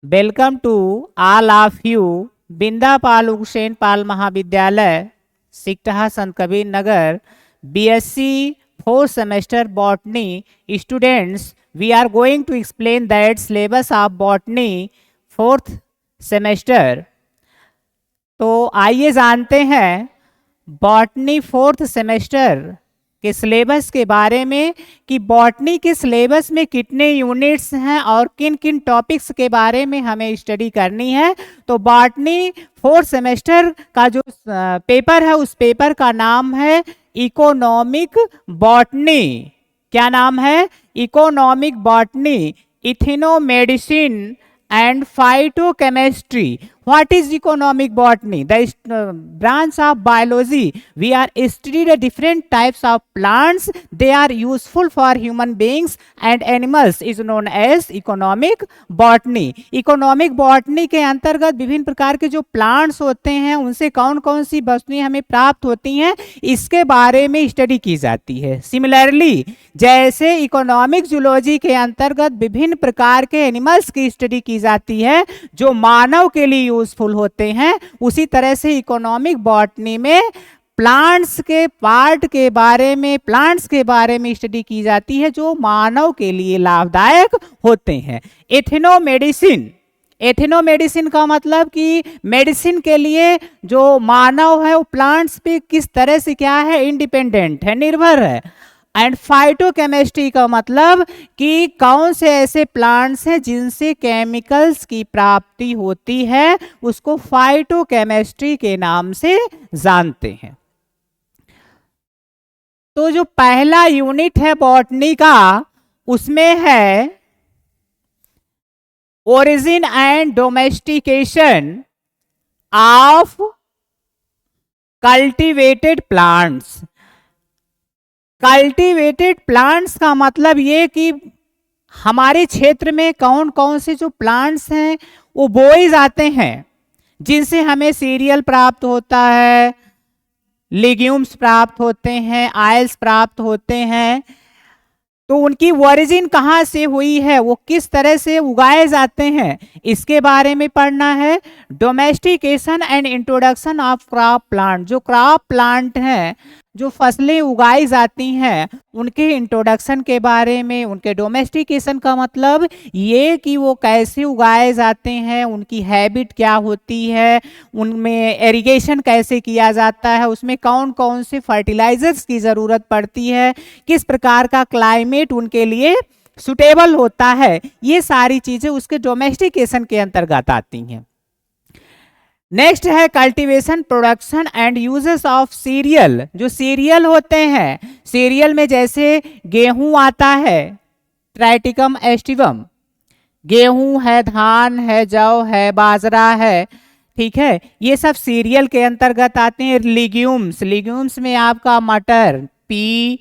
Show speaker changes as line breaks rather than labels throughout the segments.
Welcome to all of you. Binda Pal Ugrasen Pal महाविद्यालय, Siktaha Sant Kabir Nagar, BSc fourth semester botany students. We are going to explain that syllabus of botany fourth semester. तो आइए जानते हैं botany fourth semester के syllabus के बारे में कि बॉटनी के सिलेबस में कितने यूनिट्स हैं और किन किन टॉपिक्स के बारे में हमें स्टडी करनी है। तो बॉटनी फोर्थ सेमेस्टर का जो पेपर है उस पेपर का नाम है इकोनॉमिक बॉटनी। क्या नाम है? Economic botany, ethnomedicine and phytochemistry. What is economic botany? The branch of biology. We are studying the different types of plants. They are useful for human beings and animals. Is known as economic botany. Economic botany के अंतर्गत विभिन्न प्रकार के जो plants होते हैं उनसे कौन कौन सी वस्तुएं हमें प्राप्त होती हैं इसके बारे में स्टडी की जाती है। सिमिलरली जैसे इकोनॉमिक जूलॉजी के अंतर्गत विभिन्न प्रकार के एनिमल्स की स्टडी की जाती है जो मानव के लिए यूजफुल होते हैं, उसी तरह से इकोनॉमिक बॉटनी में प्लांट्स के पार्ट के बारे में, प्लांट्स के बारे में स्टडी की जाती है जो मानव के लिए लाभदायक होते हैं। एथेनोमेडिसिन, एथेनोमेडिसिन का मतलब कि मेडिसिन के लिए जो मानव है वो प्लांट्स पे किस तरह से क्या है, इंडिपेंडेंट है, निर्भर है। एंड फाइटोकेमिस्ट्री का मतलब कि कौन से ऐसे प्लांट्स हैं जिनसे केमिकल्स की प्राप्ति होती है, उसको फाइटोकेमिस्ट्री के नाम से जानते हैं। तो जो पहला यूनिट है बॉटनी का उसमें है origin and domestication of cultivated plants. Cultivated plants का मतलब ये कि हमारे क्षेत्र में कौन कौन से जो प्लांट्स हैं वो बोए जाते हैं जिनसे हमें सीरियल प्राप्त होता है, लेग्यूम्स प्राप्त होते हैं, ऑयल्स प्राप्त होते हैं। तो उनकी ओरिजिन कहाँ से हुई है, वो किस तरह से उगाए जाते हैं, इसके बारे में पढ़ना है। Domestication and introduction of crop plant, जो क्रॉप प्लांट हैं, जो फसलें उगाई जाती हैं, उनके इंट्रोडक्शन के बारे में। उनके डोमेस्टिकेशन का मतलब ये कि वो कैसे उगाए जाते हैं, उनकी हैबिट क्या होती है, उनमें इरिगेशन कैसे किया जाता है, उसमें कौन कौन से फर्टिलाइजर्स की ज़रूरत पड़ती है, किस प्रकार का क्लाइमेट उनके लिए सुटेबल होता है, ये सारी चीज़ें उसके डोमेस्टिकेशन के अंतर्गत आती हैं। नेक्स्ट है cultivation, production and uses of serial. जो सीरियल होते हैं, सीरियल में जैसे गेहूं आता है, ट्राइटिकम एस्टिवम, गेहूं है, धान है, जौ है, बाजरा है, ठीक है, ये सब सीरियल के अंतर्गत आते हैं। लिग्यूम्स, लिग्यूम्स में आपका मटर, पी,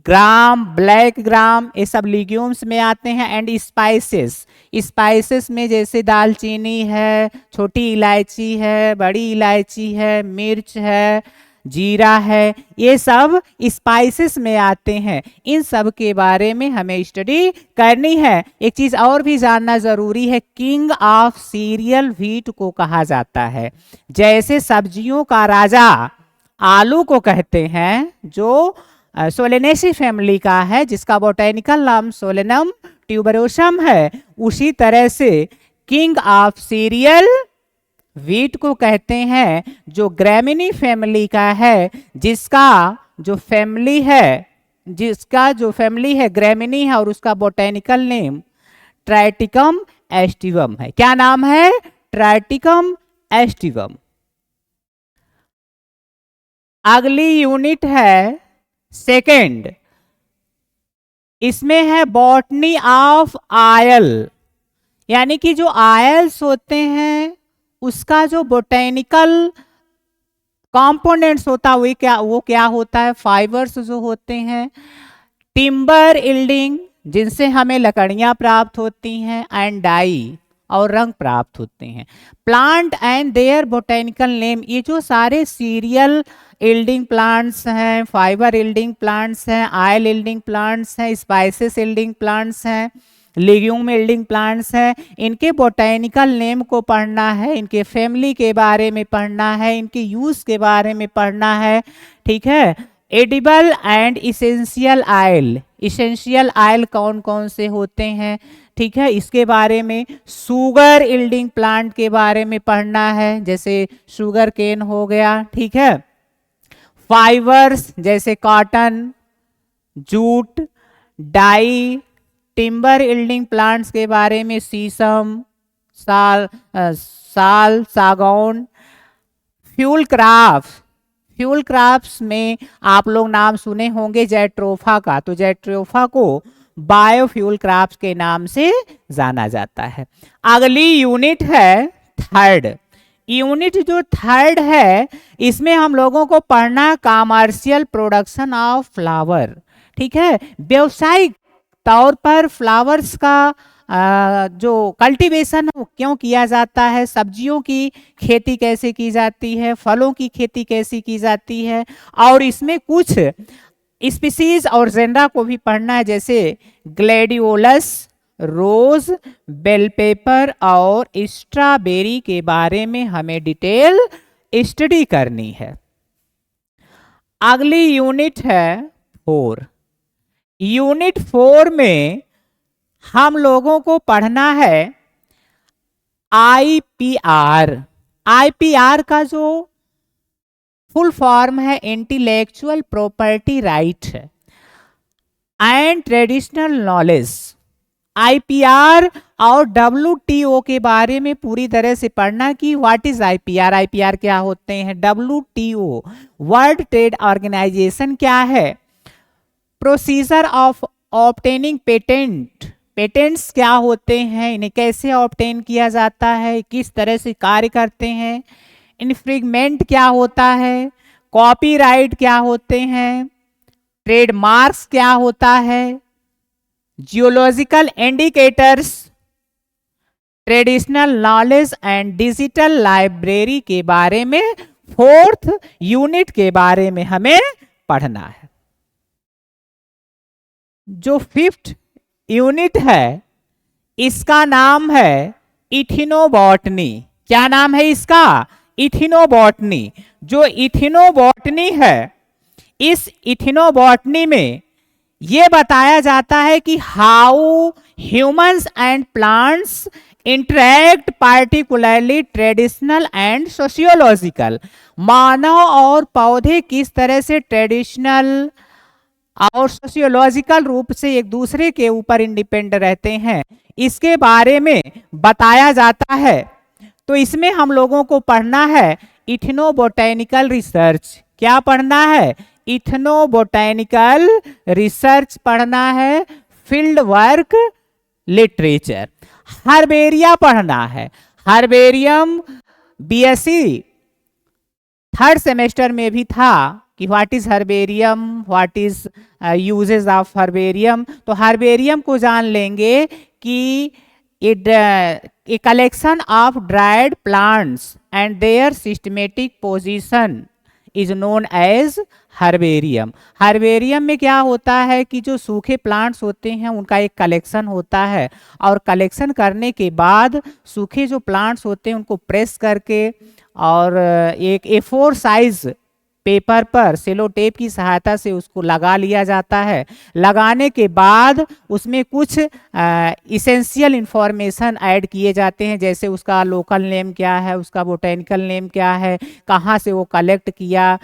ग्राम, ब्लैक ग्राम, ये सब लिग्यूम्स में आते हैं। एंड स्पाइसेस, स्पाइसेस में जैसे दालचीनी है, छोटी इलायची है, बड़ी इलायची है, मिर्च है, जीरा है, ये सब स्पाइसेस में आते हैं। इन सब के बारे में हमें स्टडी करनी है। एक चीज़ और भी जानना ज़रूरी है, किंग ऑफ सीरियल व्हीट को कहा जाता है। जैसे सब्जियों का राजा आलू को कहते हैं, जो सोलेनेसी फैमिली का है, जिसका बोटेनिकल नाम सोलेनम ट्यूबरोसम है, उसी तरह से किंग ऑफ सीरियल व्हीट को कहते हैं जो ग्रैमिनी फैमिली का है, जिसका जो फैमिली है ग्रैमिनी है और उसका बोटेनिकल नेम ट्राइटिकम एस्टिवम है। क्या नाम है? Triticum aestivum. अगली यूनिट है सेकेंड, इसमें है बॉटनी ऑफ आयल, यानी कि जो आयल्स होते हैं उसका जो बोटेनिकल कंपोनेंट्स होता है वो क्या होता है, फाइबर्स जो होते हैं। टिम्बर इल्डिंग, जिनसे हमें लकड़ियां प्राप्त होती हैं, एंड डाई, और रंग प्राप्त होते हैं। Plant and their botanical name, ये जो सारे सीरियल इल्डिंग प्लांट्स हैं, फाइबर इल्डिंग प्लांट्स हैं, ऑयल इल्डिंग प्लांट्स हैं, स्पाइसेस इल्डिंग प्लांट्स हैं, लेग्यूम यील्डिंग प्लांट्स हैं, इनके बोटेनिकल नेम को पढ़ना है, इनके फैमिली के बारे में पढ़ना है, इनके यूज के बारे में पढ़ना है, ठीक है। Edible and essential oil, essential oil कौन कौन से होते हैं, ठीक है, इसके बारे में। शुगर यील्डिंग प्लांट के बारे में पढ़ना है, जैसे शुगर केन हो गया, ठीक है। फाइबर्स जैसे cotton, jute, dye, timber yielding plants के बारे में शीशम, साल, सागौन। फ्यूल क्राफ्ट, फ्यूल क्राफ्ट्स में आप लोग नाम सुने होंगे जैट्रोफा का, तो जैट्रोफा को बायोफ्यूल क्राफ्ट के नाम से जाना जाता है। अगली यूनिट है थर्ड। यूनिट जो थर्ड है, इसमें हम लोगों को पढ़ना कमर्शियल प्रोडक्शन ऑफ फ्लावर, ठीक है। व्यवसायिक तौर पर फ्लावर्स का जो कल्टीवेशन है वो क्यों किया जाता है, सब्जियों की खेती कैसे की जाती है, फलों की खेती कैसी की जाती है, और इसमें कुछ स्पीसीज और जेनरा को भी पढ़ना है, जैसे ग्लैडियोलस, रोज, बेल पेपर और स्ट्रॉबेरी के बारे में हमें डिटेल स्टडी करनी है। अगली यूनिट है 4। यूनिट 4 में हम लोगों को पढ़ना है आईपीआर। आईपीआर का जो फुल फॉर्म है intellectual property right and traditional knowledge. IPR और डब्ल्यूटीओ के बारे में पूरी तरह से पढ़ना कि व्हाट इज आईपीआर, आईपीआर क्या होते हैं, डब्ल्यूटीओ वर्ल्ड ट्रेड ऑर्गेनाइजेशन क्या है, procedure of obtaining patent, patents क्या होते हैं, इन्हें कैसे ऑब्टेन किया जाता है, किस तरह से कार्य करते हैं, इन्फ्रिंगमेंट क्या होता है, कॉपीराइट क्या होते हैं, ट्रेडमार्क्स क्या होता है, geological indicators, traditional knowledge and digital library के बारे में 4th यूनिट के बारे में हमें पढ़ना है। जो 5th यूनिट है इसका नाम है इथिनोबॉटनी। क्या नाम है इसका, इथिनोबॉटनी। जो इथिनोबॉटनी है, इस इथिनोबॉटनी में यह बताया जाता है कि how humans and plants interact, particularly traditional and sociological. मानव और पौधे किस तरह से ट्रेडिशनल और सोशियोलॉजिकल रूप से एक दूसरे के ऊपर इंडिपेंडेंट रहते हैं, इसके बारे में बताया जाता है। तो इसमें हम लोगों को पढ़ना है इथनोबोटेनिकल रिसर्च। क्या पढ़ना है, इथनोबोटेनिकल रिसर्च पढ़ना है, फील्ड वर्क लिटरेचर। हर्बेरिया पढ़ना है, हर्बेरियम बीएससी 3rd सेमेस्टर में भी था कि what is herbarium, what is uses of herbarium. तो हर्बेरियम को जान लेंगे कि a collection of dried plants and their systematic position is known as herbarium. Herbarium में क्या होता है कि जो सूखे प्लांट्स होते हैं उनका एक कलेक्शन होता है, और कलेक्शन करने के बाद सूखे जो प्लांट्स होते हैं उनको प्रेस करके और एक A4 साइज पेपर पर सेलो टेप की सहायता से उसको लगा लिया जाता है। लगाने के बाद उसमें कुछ इसेंशियल इंफॉर्मेशन ऐड किए जाते हैं, जैसे उसका लोकल नेम क्या है, उसका बोटेनिकल नेम क्या है, कहाँ से वो कलेक्ट किया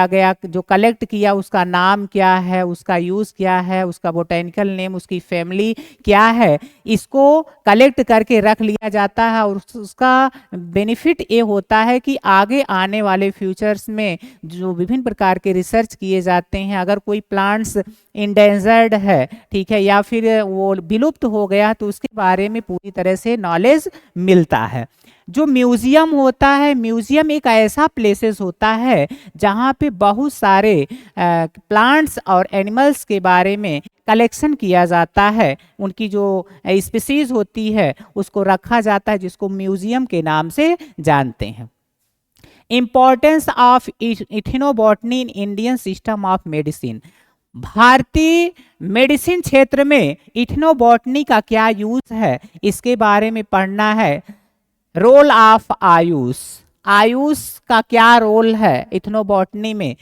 गया, जो कलेक्ट किया उसका नाम क्या है, उसका यूज़ क्या है, उसका बोटेनिकल नेम, उसकी फैमिली क्या है। इसको कलेक्ट करके रख लिया जाता है, और उसका बेनिफिट ये होता है कि आगे आने वाले फ्यूचर्स में जो विभिन्न प्रकार के रिसर्च किए जाते हैं, अगर कोई प्लांट्स इंडेंजर्ड है, ठीक है, या फिर वो विलुप्त हो गया, तो उसके बारे में पूरी तरह से नॉलेज मिलता है। जो म्यूजियम होता है, म्यूजियम एक ऐसा प्लेसेस होता है जहाँ पे बहुत सारे प्लांट्स और एनिमल्स के बारे में कलेक्शन किया जाता है, उनकी जो स्पीसीज होती है उसको रखा जाता है, जिसको म्यूजियम के नाम से जानते हैं। Importance of ethnobotany in Indian system of medicine. भारतीय मेडिसिन क्षेत्र में इथनोबॉटनी का क्या यूज है, इसके बारे में पढ़ना है। रोल ऑफ आयुष, आयुष का क्या रोल है इथनोबॉटनी में।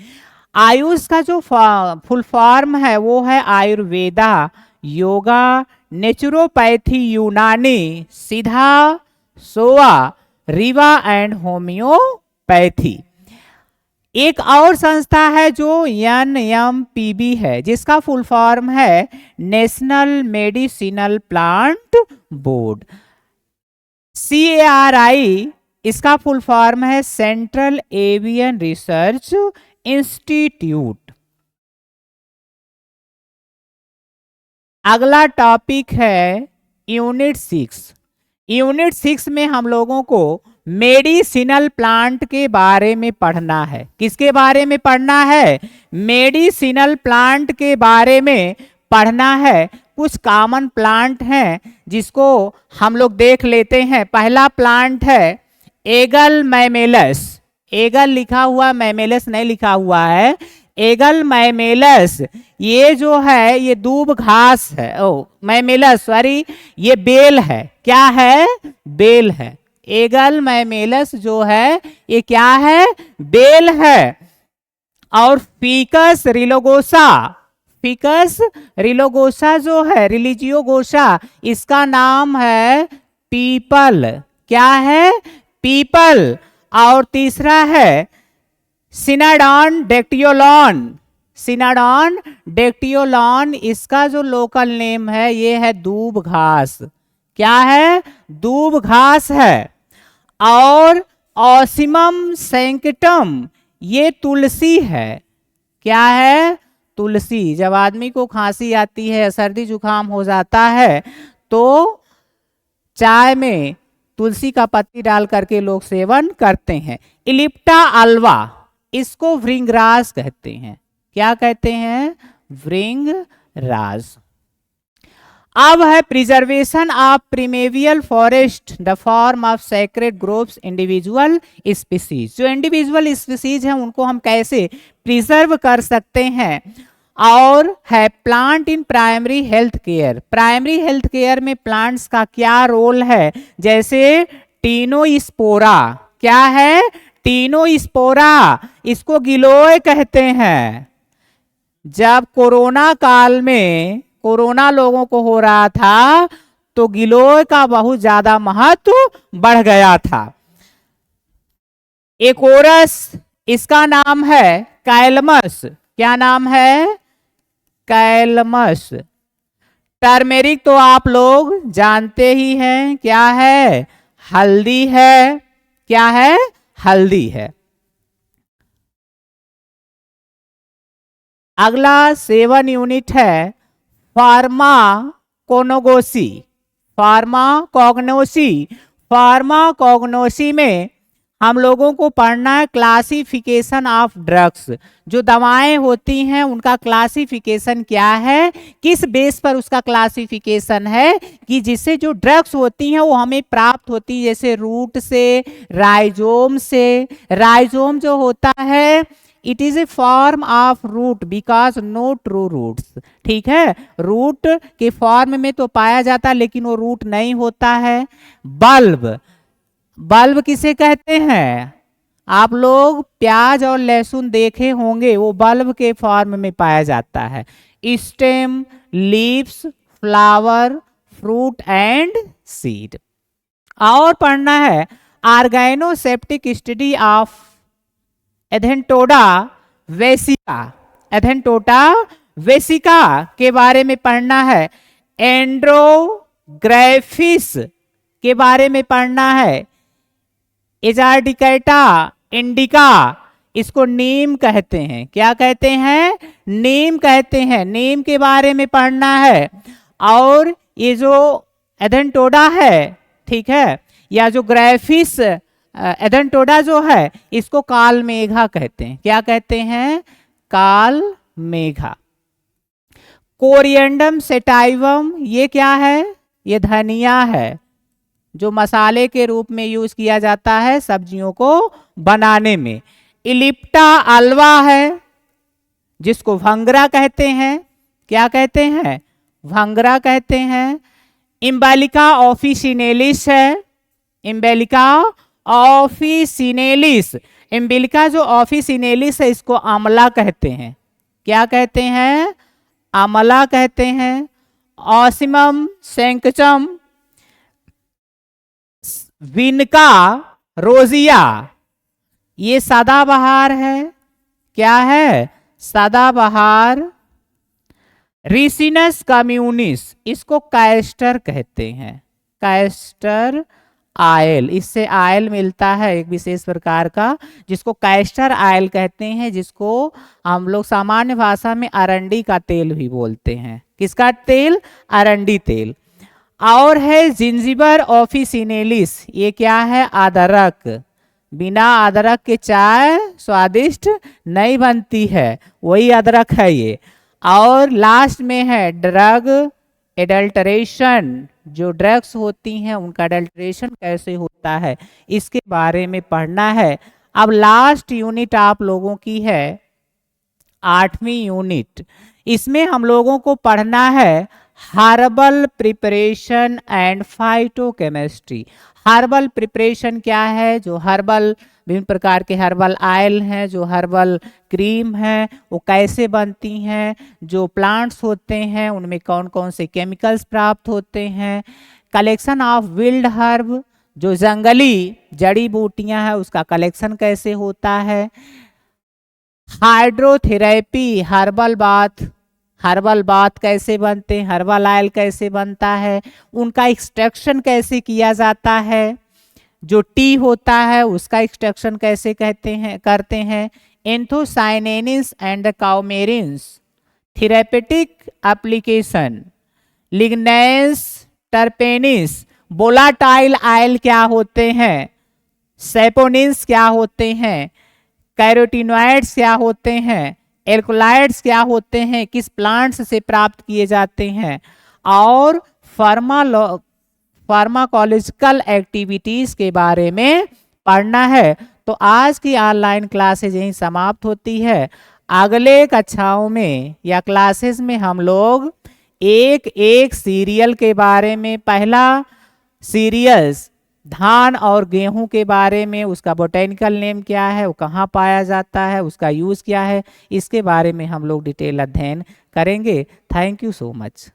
आयुष का जो फुल फॉर्म है वो है आयुर्वेदा, योगा, नेचुरोपैथी, यूनानी, सीधा, सोवा, रीवा एंड होम्योपैथी। एक और संस्था है जो NMPB है, जिसका फुल फॉर्म है national medicinal plant board. CARI इसका फुल फॉर्म है सेंट्रल एवियन रिसर्च इंस्टीट्यूट। अगला टॉपिक है यूनिट 6। यूनिट 6 में हम लोगों को मेडिसिनल प्लांट के बारे में पढ़ना है। किसके बारे में पढ़ना है? मेडिसिनल प्लांट के बारे में पढ़ना है। कुछ कॉमन प्लांट हैं जिसको हम लोग देख लेते हैं। पहला प्लांट है एगल मैमेलस। एगल लिखा हुआ, मैमेलस नहीं लिखा हुआ है। एगल मैमेलस ये जो है ये दूब घास है। मैमेलस सॉरी, ये बेल है। क्या है? बेल है। एगल मैमेलस जो है ये क्या है? बेल है। और फीकस रिलोगोसा, फीकस रिलोगोसा जो है, रिलीजियोगोसा, इसका नाम है पीपल। क्या है? पीपल। और तीसरा है सिनाडॉन डेक्टियोलॉन। सिनाडॉन डेक्टियोलॉन, इसका जो लोकल नेम है ये है दूब घास। क्या है? दूब घास है। और ऑसिमम सैंक्टम ये तुलसी है। क्या है? तुलसी। जब आदमी को खांसी आती है, सर्दी जुकाम हो जाता है तो चाय में तुलसी का पत्ती डाल करके लोग सेवन करते हैं। इलिप्टा अल्वा, इसको भृंगराज कहते हैं। क्या कहते हैं? भृंगराज। अब है preservation of primeval forest, the form of sacred groves individual species. जो इंडिविजुअल स्पीसीज हैं उनको हम कैसे प्रिजर्व कर सकते हैं। और है plant in primary health care. Primary health care में प्लांट्स का क्या रोल है? जैसे टीनोस्पोरा। क्या है? टीनोस्पोरा, इसको गिलोय कहते हैं। जब कोरोना काल में कोरोना लोगों को हो रहा था तो गिलोय का बहुत ज्यादा महत्व बढ़ गया था। एकोरस, इसका नाम है कैलमस। क्या नाम है? कैलमस। टर्मेरिक तो आप लोग जानते ही हैं। क्या है? हल्दी है। क्या है? हल्दी है। अगला 7 यूनिट है फार्माकोग्नोसी। फार्माकोग्नोसी, फार्माकोग्नोसी में हम लोगों को पढ़ना है क्लासिफिकेशन ऑफ ड्रग्स। जो दवाएं होती हैं उनका क्लासिफिकेशन क्या है, किस बेस पर उसका क्लासिफिकेशन है, कि जिससे जो ड्रग्स होती हैं वो हमें प्राप्त होती है, जैसे रूट से, राइजोम से। राइजोम जो होता है it is a form of root because no true roots. ठीक है, रूट के फॉर्म में तो पाया जाता है लेकिन वो रूट नहीं होता है। बल्ब, बल्ब किसे कहते हैं? आप लोग प्याज और लहसुन देखे होंगे, वो बल्ब के फॉर्म में पाया जाता है। Stem, leaves, flower, fruit and seed. और पढ़ना है ऑर्गेनोसेप्टिक स्टडी ऑफ एथेंटोडा वेसिका। एथेंटोडा वेसिका के बारे में पढ़ना है। एंड्रोग्राफिस के बारे में पढ़ना है। एजार्डिकेटा इंडिका, इसको नीम कहते हैं। क्या कहते हैं? नीम कहते हैं। नीम के बारे में पढ़ना है। और ये जो एथेंटोडा है, ठीक है, या जो ग्राफिस एथेंटोडा जो है इसको कालमेघा कहते हैं। क्या कहते हैं? कालमेघा। कोरिएंडम सेटाइवम, ये क्या है? ये धनिया है जो मसाले के रूप में यूज किया जाता है सब्जियों को बनाने में। इलिप्टा अल्वा है। जिसको भंगरा कहते हैं। क्या कहते हैं? भंगरा कहते हैं। इम्बेलिका ऑफिसिनेलिस है, इम्बेलिका ऑफिसिनेलिस। इम्बेलिका जो ऑफिसिनेलिस है इसको आमला कहते हैं। क्या कहते हैं? आमला कहते हैं। ऑसिमम सेंकचम, विनका रोजिया, ये सदाबहार है। क्या है? सदाबहार। रिसिनस कम्युनिस, इसको कैस्टर कहते हैं। कैस्टर आयल, इससे आयल मिलता है एक विशेष प्रकार का, जिसको कैस्टर आयल कहते हैं, जिसको हम लोग सामान्य भाषा में अरंडी का तेल भी बोलते हैं। किसका तेल? अरंडी तेल। और है जिंजिबर ऑफिसिनेलिस, ये क्या है? अदरक। बिना अदरक के चाय स्वादिष्ट नहीं बनती है, वही अदरक है ये। और लास्ट में है ड्रग एडल्टरेशन, जो ड्रग्स होती हैं उनका एडल्टरेशन कैसे होता है इसके बारे में पढ़ना है। अब लास्ट यूनिट आप लोगों की है 8वीं यूनिट। इसमें हम लोगों को पढ़ना है herbal preparation and phytochemistry. Herbal preparation क्या है? जो हर्बल विभिन्न प्रकार के हर्बल आयल हैं, जो हर्बल क्रीम है, वो कैसे बनती हैं, जो प्लांट्स होते हैं उनमें कौन कौन से केमिकल्स प्राप्त होते हैं। कलेक्शन ऑफ विल्ड हर्ब, जो जंगली जड़ी बूटियां हैं उसका कलेक्शन कैसे होता है। Hydrotherapy, herbal bath, herbal bath कैसे बनते हैं, हर्बल आयल कैसे बनता है, उनका एक्सट्रैक्शन कैसे किया जाता है। जो टी होता है उसका एक्सट्रैक्शन कैसे करते हैं। Anthocyanins and coumarins, therapeutic application. Lignans terpenes, volatile oil क्या होते हैं। सैपोनिन्स क्या होते हैं। कैरोटीनॉइड्स क्या होते हैं। एल्कोलाइड्स क्या होते हैं, किस प्लांट्स से प्राप्त किए जाते हैं। और फार्माकोलॉजिकल एक्टिविटीज के बारे में पढ़ना है। तो आज की ऑनलाइन क्लासेज यहीं समाप्त होती है। अगले कक्षाओं में या क्लासेस में हम लोग एक एक सीरियल के बारे में, पहला सीरियल्स धान और गेहूं के बारे में, उसका बोटेनिकल नेम क्या है, वो कहाँ पाया जाता है, उसका यूज़ क्या है, इसके बारे में हम लोग डिटेल अध्ययन करेंगे। Thank you so much.